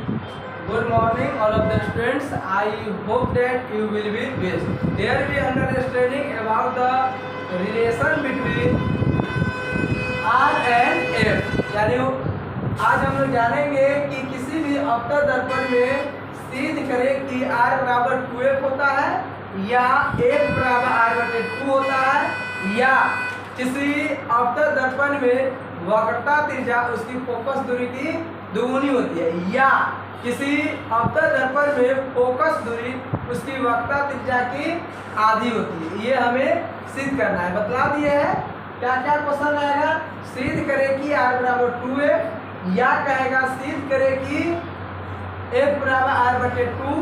Good morning, all of the students. I hope that you will be best. Here we are understanding about the relation between R and F. यानी आज हम लोग जानेंगे कि किसी भी अवतल दर्पण में सिद्ध करें कि R बराबर 2F होता है या F बराबर R/2 होता है, या किसी अवतल दर्पण में वक्रता त्रिज्या उसकी फोकस दूरी की दुगुनी होती है, या किसी अवतल दर्पण में फोकस दूरी उसकी वक्रता त्रिज्या की आधी होती है। ये हमें सिद्ध करना है। बतला दिए है क्या क्या क्वेश्चन आएगा। सिद्ध करे कि R बराबर 2F, या कहेगा सिद्ध करे कि F बराबर R/2,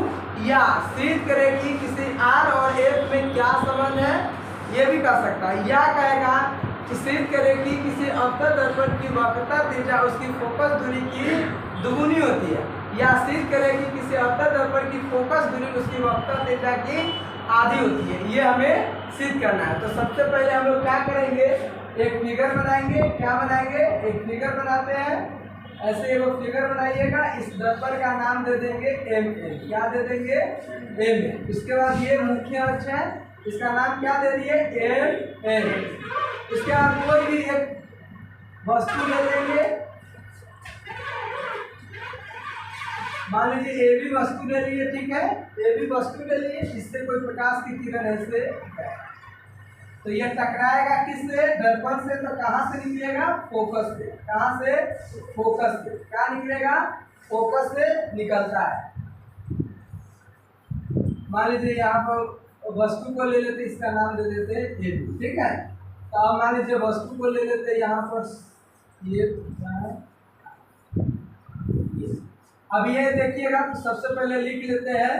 या सिद्ध करे कि किसी R और F में क्या संबंध है, ये भी कर सकता है, या कहेगा कि सिद्ध करे कि किसी अवतल दर्पण की वक्रता त्रिज्या उसकी फोकस दूरी की दुगुनी होती है, या सिद्ध करे कि किसी अवतल दर्पण की फोकस दूरी उसकी वक्रता त्रिज्या की आधी होती है। ये हमें सिद्ध करना है। तो सबसे पहले हम लोग क्या करेंगे, एक फिगर बनाएंगे। क्या बनाएंगे, एक फिगर बनाते हैं। ऐसे एक फिगर बनाइएगा। इस दर्पण का नाम दे देंगे MN। क्या दे देंगे, MN। इसके बाद ये मुख्य अक्ष है, इसका नाम क्या दे दिए, MN। इसके बाद कोई भी एक वस्तु ले लेंगे, मान लीजिए AB वस्तु ले लिए, ठीक है, AB वस्तु ले लिए। इससे कोई प्रकाश की किरण ऐसे, तो ये टकराएगा किससे, दर्पण से। तो कहाँ से निकलेगा, फोकस से। कहाँ से, फोकस से। क्या निकलेगा, फोकस से निकलता है। मान लीजिए यहाँ पर वस्तु को ले लेते, इसका नाम दे देते हैं AB, ठीक है। तो अब मान लीजिए वस्तु को ले लेते, यहाँ पर ये अब ये देखिएगा। तो सबसे पहले लिख लेते हैं,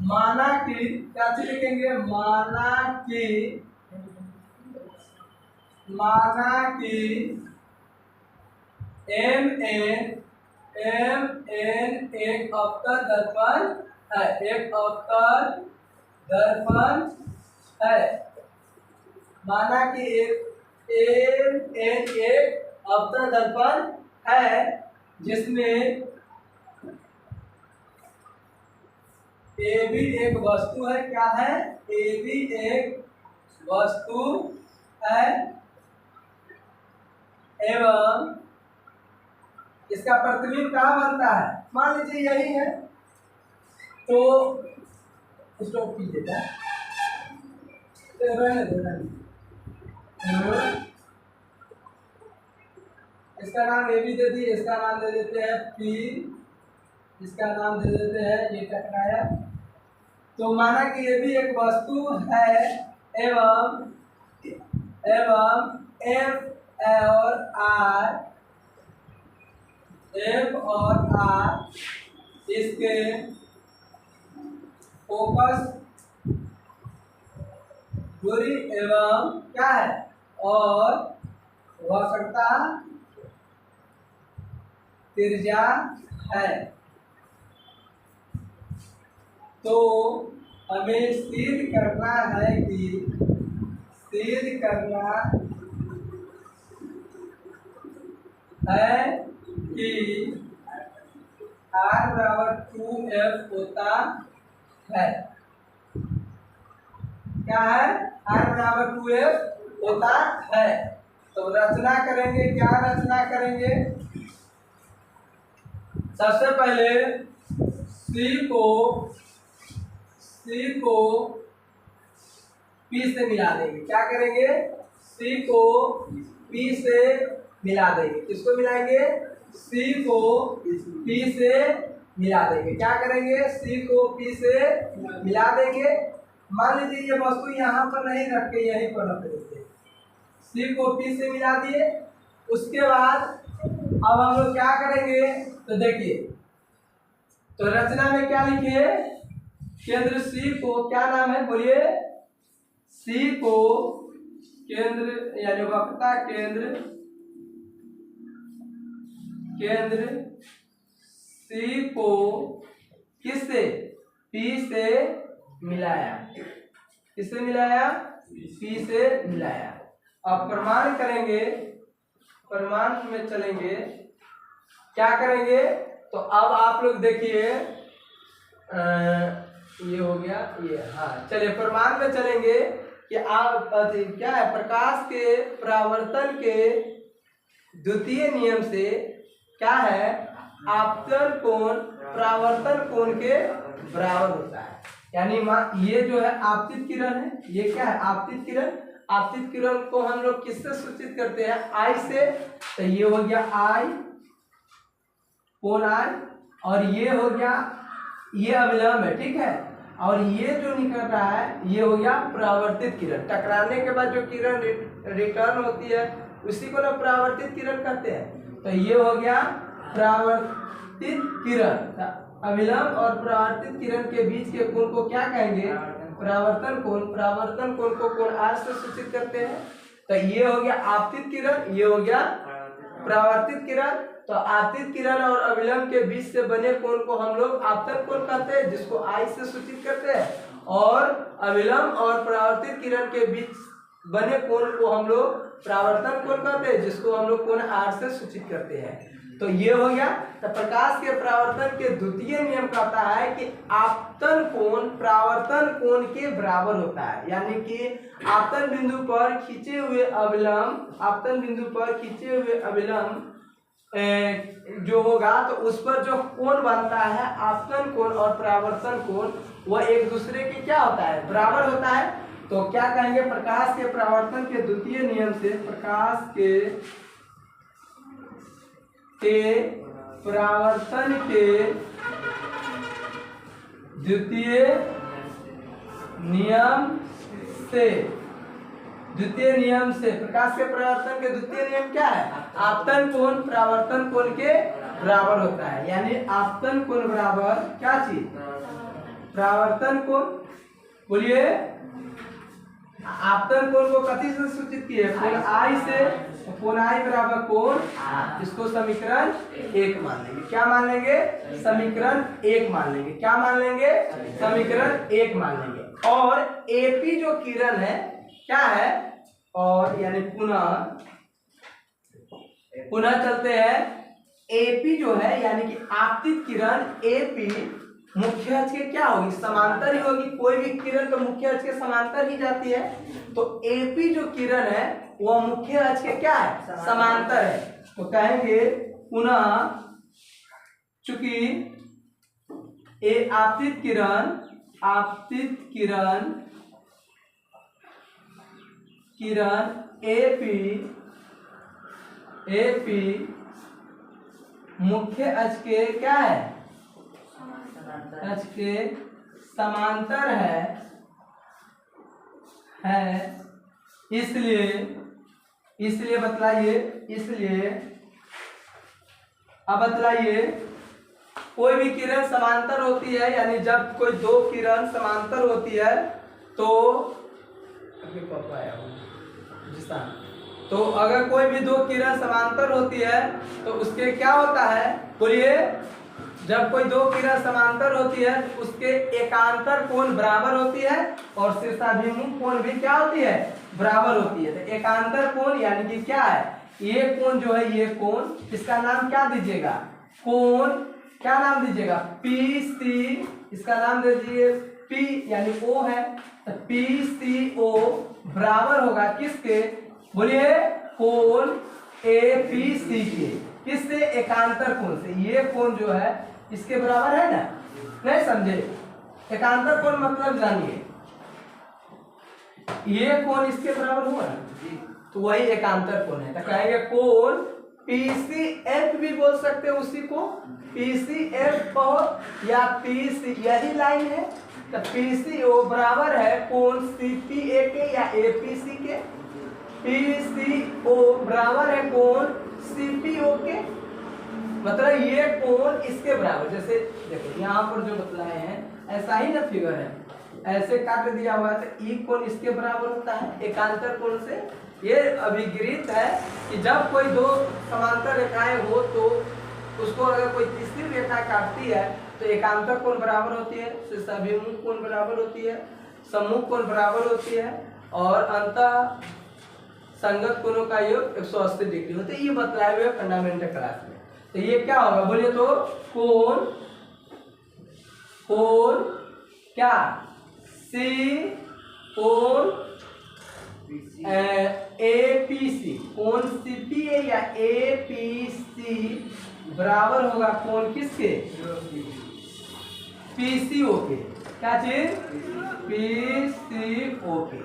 माना कि, क्या चीज लिखेंगे, माना कि MN एक अवतल दर्पण है, एक अवतल दर्पण है। माना कि MN एक अवतल दर्पण है जिसमें AB एक वस्तु है। क्या है, AB एक वस्तु है एवं इसका प्रतिबिंब कहाँ बनता है, मान लीजिए यही है। तो स्टॉप कीजिएगा, इसका नाम AB दे दिए, इसका नाम दे देते हैं P, इसका नाम दे देते हैं ये टकराया। तो माना कि ये भी एक वस्तु है एवं F और R इसके फोकस दूरी एवं क्या है, और वक्रता त्रिज्या है। तो हमें सिद्ध करना है कि R बराबर 2F होता है। क्या है, R बराबर 2F होता है। तो रचना करेंगे, क्या रचना करेंगे, सबसे पहले C को P से मिला देंगे। क्या करेंगे, C को P से मिला देंगे। किसको मिलाएंगे, C को P से मिला देंगे। क्या करेंगे, C को P से मिला देंगे। मान लीजिए ये वस्तु यहाँ पर नहीं रख के यहीं पर रख देते, C को P से मिला दिए। उसके बाद अब हम लोग क्या करेंगे, तो देखिए, तो रचना में क्या लिखे, केंद्र C को क्या नाम है, बोलिए, C को केंद्र यानी वक्रता केंद्र C को किससे, P से मिलाया। किससे मिलाया, P से मिलाया। अब प्रमाण करेंगे, प्रमाण में चलेंगे, क्या करेंगे, तो अब आप लोग देखिए, ये हो गया ये। हाँ चलिए प्रमाण में चलेंगे कि आप क्या है, प्रकाश के परावर्तन के द्वितीय नियम से क्या है, आपतन कोण परावर्तन कोण के बराबर होता है। यानी ये जो है आपतित किरण है, ये क्या है आपतित किरण। आपतित किरण को हम लोग किससे सूचित करते हैं, आई से। तो ये हो गया आई, कोण आई, और ये हो गया, ये अविलंब है, ठीक है। और ये जो निकल रहा है ये हो गया परावर्तित किरण। टकराने के बाद जो किरण रिटर्न होती है उसी को ना परावर्तित किरण कहते हैं। तो ये हो गया परावर्तित किरण। अविलंब और परावर्तित किरण के बीच के कोण को क्या कहेंगे, परावर्तन कोण। परावर्तन कोण को कोण आर से सूचित करते हैं। तो ये हो गया आपतित किरण, ये हो गया परावर्तित किरण। तो आपतित किरण और अविलंब के बीच से बने कोण को हम लोग आपतन कोण कहते हैं, जिसको आई से सूचित करते हैं। और अविलंब और परावर्तित किरण के बीच बने कोण को हम लोग परावर्तन कोण कहते हैं, जिसको हम लोग कोण आर से सूचित करते हैं। तो ये हो गया। तो प्रकाश के परावर्तन के द्वितीय नियम कहता है कि आपतन कोण परावर्तन कोण के बराबर होता है। यानी कि आपतन बिंदु पर खींचे हुए अविलंब, आपतन बिंदु पर खींचे हुए अविलंब जो होगा तो उस पर जो कोण बनता है आपतन कोण और परावर्तन कोण, वह एक दूसरे के क्या होता है, बराबर होता है। तो क्या कहेंगे, प्रकाश के परावर्तन के द्वितीय नियम से प्रकाश के परावर्तन के द्वितीय नियम से, द्वितीय नियम से प्रकाश के परावर्तन के द्वितीय नियम क्या है, आपतन कोण परावर्तन कोण के बराबर होता है। यानी आपतन कोण बराबर क्या चीज, परावर्तन कोण। बोलिए, आपतन कोण को कथी से सूचित किए, कोण आई से। कोण आई बराबर कोण, इसको समीकरण 1 मान लेंगे। क्या मान लेंगे, समीकरण 1 मान लेंगे। क्या मान लेंगे, समीकरण 1 मान लेंगे। और एपी जो किरण है क्या है, और यानी पुनः चलते हैं। एपी जो है यानी कि आपतित किरण एपी मुख्य अक्ष के क्या होगी, समांतर ही होगी। कोई भी किरण तो मुख्य अक्ष के समांतर ही जाती है। तो एपी जो किरण है वह मुख्य अक्ष के क्या है, समांतर है। तो कहेंगे पुनः, चूंकि ए आपतित किरण एपी मुख्य अक्ष के क्या है, अक्ष के समांतर है। इसलिए बतलाइए, अब बतलाइए, कोई भी किरण समांतर होती है, यानी जब कोई दो किरण समांतर होती है तो तो अगर कोई भी दो किरण समांतर होती है तो उसके क्या होता है, बोलिए, जब कोई दो किरण समांतर होती है तो उसके एकांतर कोण बराबर होती है और शीर्षाभिमुख कोण भी क्या होती है, बराबर होती है। तो एकांतर कोण यानी कि क्या है, ये कोण जो है, ये कोण, इसका नाम क्या दीजिएगा, कोण क्या नाम दीजिएगा, पी सी, इसका नाम दे दीजिए पी, यानी ओ है। तो पी सी ओ बराबर होगा किसके, बोलिए, कोण ए पी सी के। किससे, एकांतर कोण से। ये कोण जो है इसके बराबर है ना, नहीं समझे, एकांतर कोण मतलब जानिए, ये कोण इसके बराबर हुआ ना, तो वही एकांतर कोण है। तो कहेंगे कोण PCF भी बोल सकते हैं उसी को, PCF या PC, यही लाइन है। तो PCO बराबर है कोण CPA के या APC के, PCO बराबर है कोण CPO के। मतलब ये कोण इसके बराबर, जैसे देखो यहाँ पर जो बतलाए हैं ऐसा ही ना फिगर है, ऐसे काट दिया हुआ है। तो ई कोण इसके बराबर होता है एकांतर कोण से। ये अभिगृहित है कि जब कोई दो समांतर रेखाएं हो तो उसको अगर कोई तीसरी रेखा काटती है तो एकांतर कोण बराबर होती है, शीर्षाभिमुख कोण बराबर होती है, सम्मुख कोण बराबर होती है, और अंतः संगत कोणों का योग 180 डिग्री होता है। ये बतलाए हुए फंडामेंटल क्लास में। तो ये क्या होगा बोलिए तो, कोण क्या, सी कोण एपीसी, कोण सीपी है या एपीसी बराबर होगा कोण किसके, पीसीओ के। क्या चीज, पीसीओ के।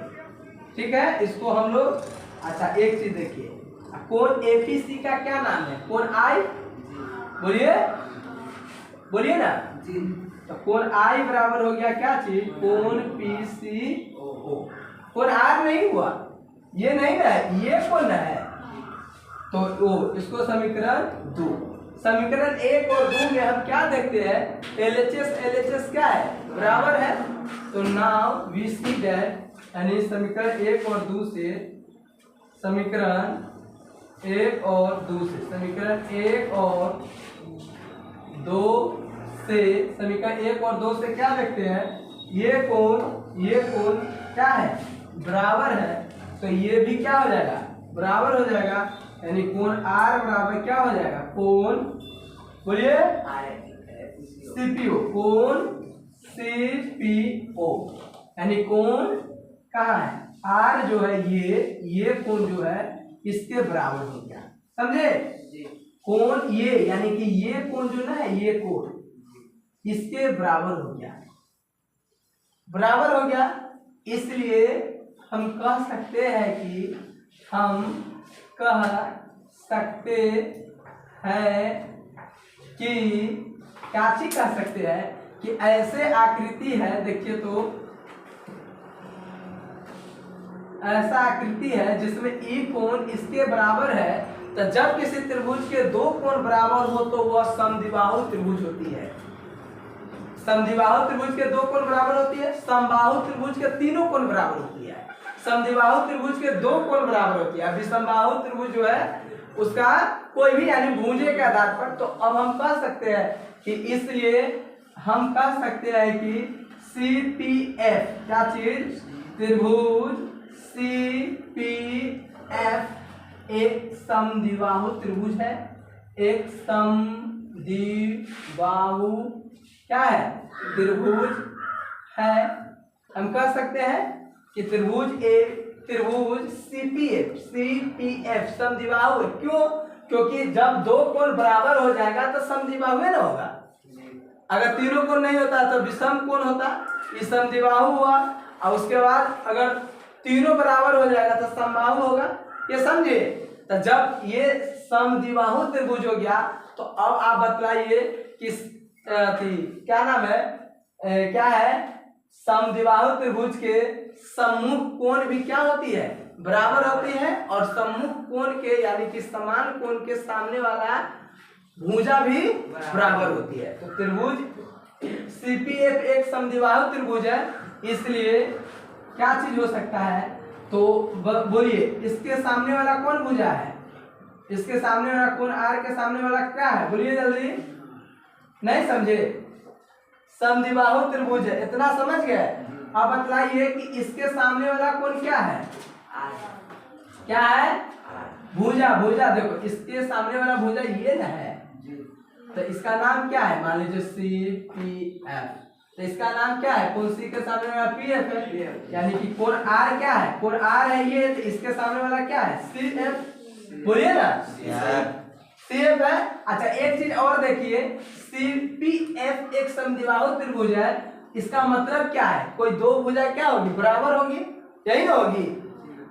ठीक है, इसको हम लोग, अच्छा एक चीज देखिए, कोण एपीसी का क्या नाम है, कोण आई, बोलिए बोलिए ना जी। तो कोण आई बराबर हो गया क्या चीज, कोण पीसीओ। कोण आर नहीं हुआ, ये नहीं ना है, ये कोण है, तो ओ इसको समीकरण 2, समीकरण 1 और 2 में हम क्या देखते हैं, LHS क्या है, बराबर है। तो नाउ वी सी दैट, यानी समीकरण 1 और 2 से, समीकरण 1 और 2 से, समीकरण 1 और 2 से, समीकरण 1 और 2 से क्या देखते हैं, ये कोण क्या है, बराबर है। तो ये भी क्या हो जाएगा, बराबर हो जाएगा, यानी कोण R बराबर क्या हो जाएगा, कोण बोलिए सीपीओ, कोण सीपीओ, यानी कोण कहाँ है, R जो है ये कोण जो है इसके बराबर हो गया, समझे। कोण ये, यानी कि ये कोण जो ना है, ये कोण इसके बराबर हो गया, बराबर हो गया। इसलिए हम कह सकते हैं कि क्या चीज कह सकते हैं कि ऐसे आकृति है, देखिए तो ऐसा आकृति है जिसमें ई कोण इसके बराबर है। तो जब किसी त्रिभुज के दो कोण बराबर हो तो वह समद्विबाहु त्रिभुज होती है। समद्विबाहु त्रिभुज के दो कोण बराबर होती है, समबाहु त्रिभुज के तीनों कोण बराबर होती है, समद्विबाहु त्रिभुज के दो कोण बराबर होती है। विषमबाहु त्रिभुज जो है उसका कोई भी, यानी भुजा के आधार पर। तो अब हम कह सकते हैं कि, इसलिए हम कह सकते हैं कि CPF क्या चीज, त्रिभुज CPF एक समद्विबाहु त्रिभुज है, एक समद्विबाहु क्या है, त्रिभुज है। हम कह सकते हैं कि त्रिभुज CPF समद्विबाहु है। क्यों, क्योंकि जब दो कोण बराबर हो जाएगा तो समद्विबाहु ना होगा। अगर तीनों कोण नहीं होता तो विषम कोण होता, ये समद्विबाहु हुआ। और उसके बाद अगर तीनों बराबर हो जाएगा तो समबाहु होगा, ये समझे। तो जब ये समद्विबाहु त्रिभुज हो गया तो अब आप बतलाइए कि क्या नाम है, क्या है, समद्विबाहु त्रिभुज के सम्मुख कोण भी क्या होती है, बराबर होती है। और सम्मुख कोण के, यानी कि समान कोण के सामने वाला भुजा भी बराबर होती है। तो त्रिभुज CPF एक समद्विबाहु त्रिभुज है। इसलिए क्या चीज हो सकता है, तो बोलिए इसके सामने वाला कौन भुजा है, इसके सामने वाला कोण R के सामने वाला क्या है, बोलिए जल्दी, नहीं समझे, समद्विबाहु त्रिभुज है, इतना समझ गए। अब बतलाइए कि इसके सामने वाला कोण क्या है, क्या है, भुजा। देखो इसके सामने वाला भुजा ये ना है, तो इसका नाम क्या है, मान लीजिए CPF। तो इसका नाम क्या है, कोण C के सामने वाला PF है, यानी कि कोण R क्या है, कोण R है ये, तो इसके सामने वाला क्या है, CF, बोलिए ना CF है। अच्छा एक चीज और देखिए, CPF एक समद्विबाहु त्रिभुज है, इसका मतलब क्या है, कोई दो भुजा क्या होगी, बराबर होगी, यही ना होगी।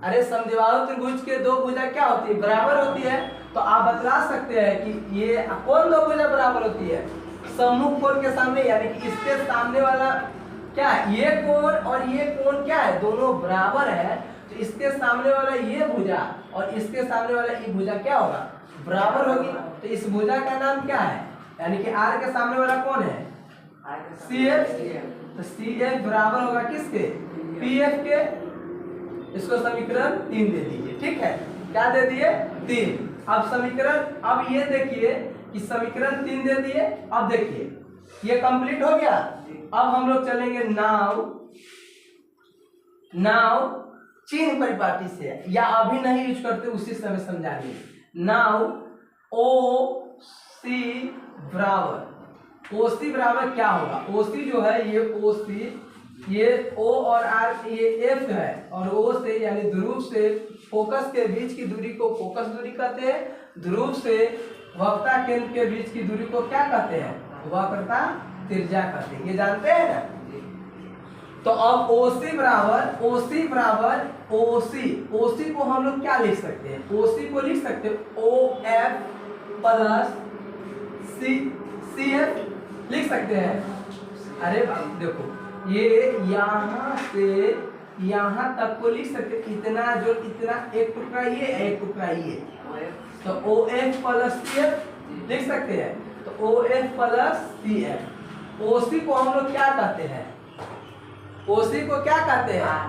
अरे समद्विबाहु त्रिभुज के दो भुजा क्या होती है, बराबर होती है। तो आप बतला सकते हैं कि ये कौन दो भुजा बराबर होती है, सम्मुख कोण के सामने, यानी कि इसके सामने वाला क्या है, ये कोण और ये कोण क्या है, दोनों बराबर है। तो इसके सामने वाला ये भुजा और इसके सामने वाला ये भुजा क्या होगा, बराबर होगी। तो इस भुजा का नाम क्या है, यानी कि R के सामने वाला कौन है, CF। तो CF बराबर होगा किसके, PF के। इसको समीकरण 3 दे दीजिए, ठीक है, क्या दे दिए, 3। अब समीकरण, अब ये देखिए कि समीकरण 3 दे दिए। अब देखिए ये कंप्लीट हो गया। अब हम लोग चलेंगे नाउ चिन्ह परिपाटी से, या अभी नहीं यूज करते उसी समय समझाएंगे। नाउ O सी बराबर OC बराबर क्या होगा? OC जो है ये OC, ये O और R, ये F है, और O से यानी ध्रुव से फोकस के बीच की दूरी को फोकस दूरी कहते हैं, ध्रुव से वक्रता केंद्र के बीच की दूरी को क्या कहते हैं? वक्रता त्रिज्या कहते हैं। ये जानते हैं ना? तो अब OC बराबर OC को हम लोग क्या लिख सकते हैं? OC को लिख सकते हैं OF प्लस CF लिख सकते हैं। अरे देखो, ये यहाँ से यहाँ तक को लिख सकते हैं, इतना जो इतना एक टुकड़ा ये, एक टुकड़ा ये, तो OF प्लस CF लिख सकते हैं। तो OF प्लस CF। OC को हम लोग क्या कहते हैं? OC को क्या कहते हैं?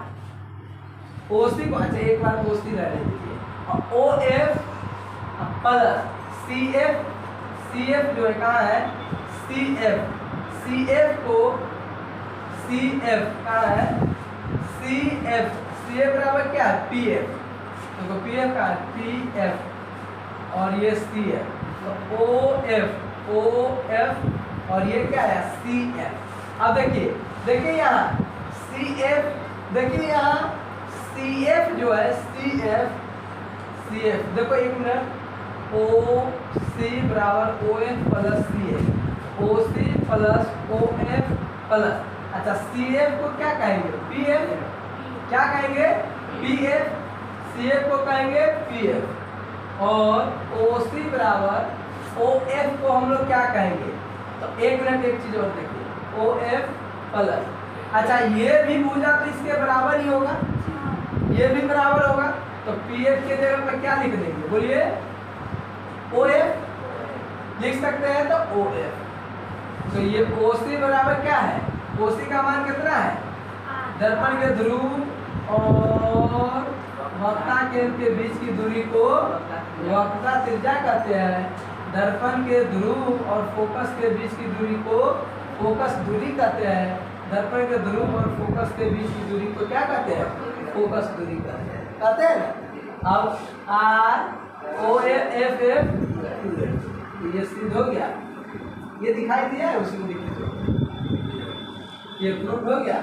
OC को, अच्छा एक बार OC रहने दीजिए, और OF प्लस CF जो है कहाँ है? CF को CF कहाँ है? CF बराबर क्या है? PF। तो PF का PF और ये CF, तो OF और ये क्या है? CF। अब देखिए यहाँ CF, देखिए यहाँ CF जो है CF देखो एक मिनट, OC बराबर OF plus CF, OC plus OF plus, अच्छा CF को क्या कहेंगे? PF। क्या कहेंगे? PF। CF को कहेंगे PF, और OC बराबर OF को हम लोग क्या कहेंगे? तो एक मिनट, एक चीज और देखिए, OF प्लस, अच्छा ये भी भुजा तो इसके बराबर ही होगा, ये भी बराबर होगा, तो PF के जगह पर क्या लिख देंगे? बोलिए, OF लिख सकते हैं, तो OF। तो ये OC बराबर क्या है? OC का मान कितना है? दर्पण के ध्रुव और वक्रता केंद्र के बीच की दूरी को वक्रता त्रिज्या कहते हैं। दर्पण के ध्रुव और फोकस के बीच की दूरी को फोकस दूरी कहते हैं। दर्पण के ध्रुव और फोकस के बीच की दूरी को क्या कहते हैं? फोकस दूरी कहते हैं ना। अब ROF ये सिद्ध हो गया, ये दिखाई दिया है, उसी को दिखा दो, ये प्रूफ हो गया।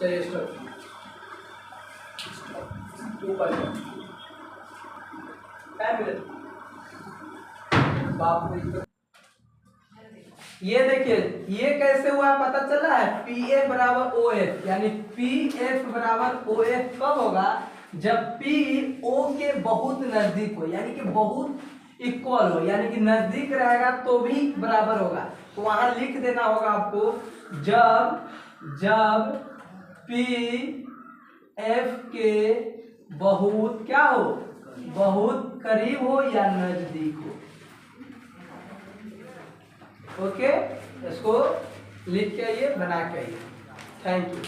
चलिए स्टॉप, ऊपर ये देखिए, ये कैसे हुआ पता चला है? PA बराबर OF, यानी PF बराबर OF कब होगा? जब P O के बहुत नजदीक हो, यानी कि बहुत इक्वल हो, यानी कि नजदीक रहेगा तो भी बराबर होगा। तो वहां लिख देना होगा आपको, जब P F के बहुत क्या हो? बहुत करीब हो या नजदीक हो। ओके, इसको लिख के आइए, बना के आइए। Thank you.